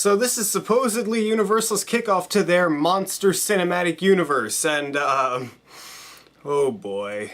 So this is supposedly Universal's kickoff to their monster cinematic universe, and oh boy.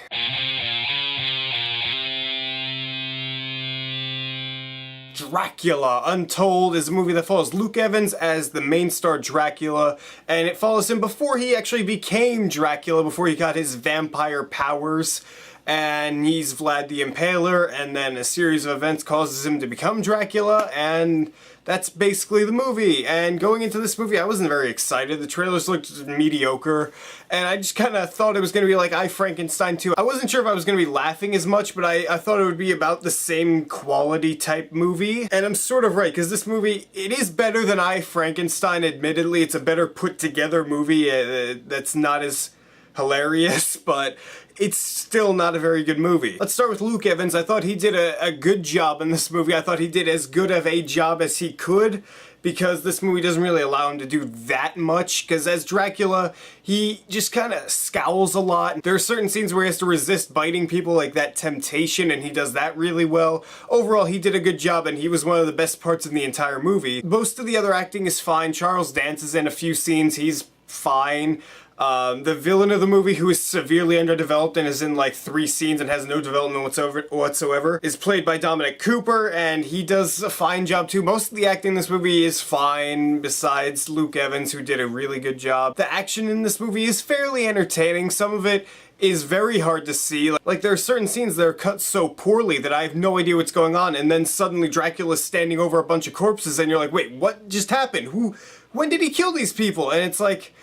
Dracula Untold is a movie that follows Luke Evans as the main star Dracula, and it follows him before he actually became Dracula, before he got his vampire powers. And he's Vlad the Impaler, and then a series of events causes him to become Dracula, and that's basically the movie. And going into this movie, I wasn't very excited. The trailers looked mediocre, and I just kind of thought it was going to be like I, Frankenstein 2. I wasn't sure if I was going to be laughing as much, but I thought it would be about the same quality type movie. And I'm sort of right, because this movie, it is better than I, Frankenstein, admittedly. It's a better put together movie that's not as hilarious, but it's still not a very good movie. Let's start with Luke Evans. I thought he did a good job in this movie. I thought he did as good of a job as he could, because this movie doesn't really allow him to do that much, because as Dracula, he just kind of scowls a lot. There are certain scenes where he has to resist biting people, like that temptation, and he does that really well. Overall, he did a good job, and he was one of the best parts in the entire movie. Most of the other acting is fine. Charles Dance is in a few scenes. He's fine. The villain of the movie, who is severely underdeveloped and is in like 3 scenes and has no development whatsoever, is played by Dominic Cooper, and he does a fine job too. Most of the acting in this movie is fine, besides Luke Evans, who did a really good job. The action in this movie is fairly entertaining. Some of it is very hard to see. Like, there are certain scenes that are cut so poorly that I have no idea what's going on, and then suddenly Dracula's standing over a bunch of corpses, and you're like, wait, what just happened? When did he kill these people? And it's like,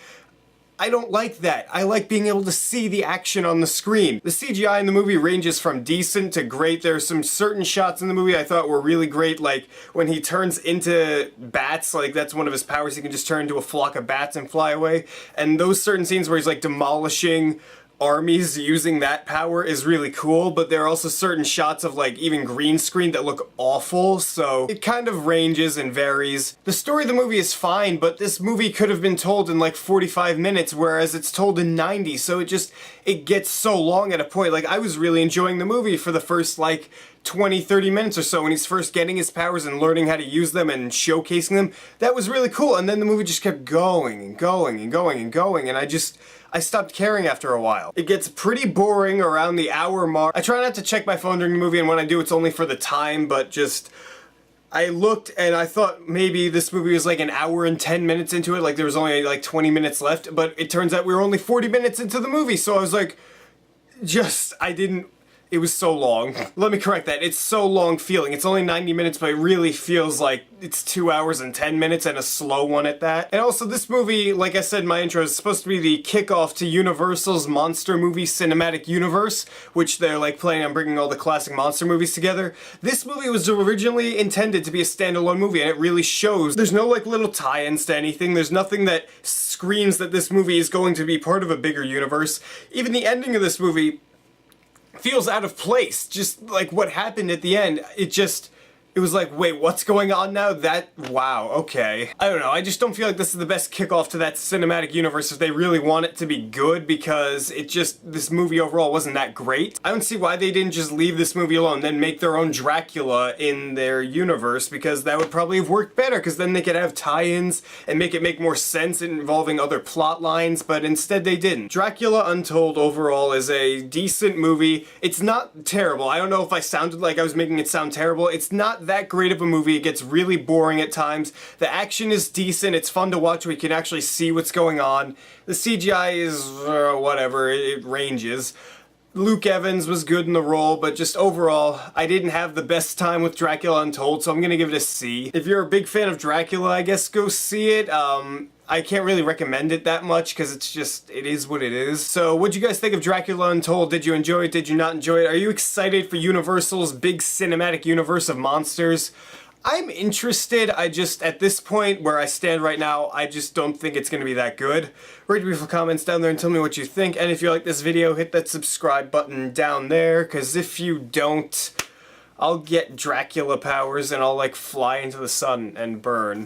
I don't like that. I like being able to see the action on the screen. The CGI in the movie ranges from decent to great. There are some certain shots in the movie I thought were really great, like when he turns into bats, like that's one of his powers, he can just turn into a flock of bats and fly away. And those certain scenes where he's like demolishing armies using that power is really cool, but there are also certain shots of like even green screen that look awful, so it kind of ranges and varies. The story of the movie is fine, but this movie could have been told in like 45 minutes, whereas it's told in 90, so it gets so long at a point. Like, I was really enjoying the movie for the first like 20-30 minutes or so when he's first getting his powers and learning how to use them and showcasing them. That was really cool, and then the movie just kept going and going and going and going, and I stopped caring after a while. It gets pretty boring around the hour mark. I try not to check my phone during the movie, and when I do, it's only for the time, but I looked and I thought maybe this movie was like an hour and 10 minutes into it, like there was only like 20 minutes left, but it turns out we were only 40 minutes into the movie, so I was like, it was so long. Let me correct that. It's so long feeling. It's only 90 minutes, but it really feels like it's 2 hours and 10 minutes and a slow one at that. And also, this movie, like I said in my intro, is supposed to be the kickoff to Universal's monster movie cinematic universe, which they're like planning on bringing all the classic monster movies together. This movie was originally intended to be a standalone movie, and it really shows. There's no like little tie-ins to anything. There's nothing that screams that this movie is going to be part of a bigger universe. Even the ending of this movie feels out of place. Just like what happened at the end, it was like, wait, what's going on now? Wow, okay. I don't know, I just don't feel like this is the best kickoff to that cinematic universe if they really want it to be good, because this movie overall wasn't that great. I don't see why they didn't just leave this movie alone, then make their own Dracula in their universe, because that would probably have worked better, because then they could have tie-ins and make it make more sense involving other plot lines, but instead they didn't. Dracula Untold overall is a decent movie. It's not terrible. I don't know if I sounded like I was making it sound terrible. It's not that great of a movie. It gets really boring at times. The action is decent. It's fun to watch. We can actually see what's going on. The CGI is whatever. It ranges. Luke Evans was good in the role, but just overall, I didn't have the best time with Dracula Untold, so I'm gonna give it a C. If you're a big fan of Dracula, I guess go see it. I can't really recommend it that much because it is what it is. So what'd you guys think of Dracula Untold? Did you enjoy it? Did you not enjoy it? Are you excited for Universal's big cinematic universe of monsters? I'm interested. At this point where I stand right now, I just don't think it's going to be that good. Write beautiful comments down there and tell me what you think. And if you like this video, hit that subscribe button down there, because if you don't, I'll get Dracula powers and I'll like fly into the sun and burn.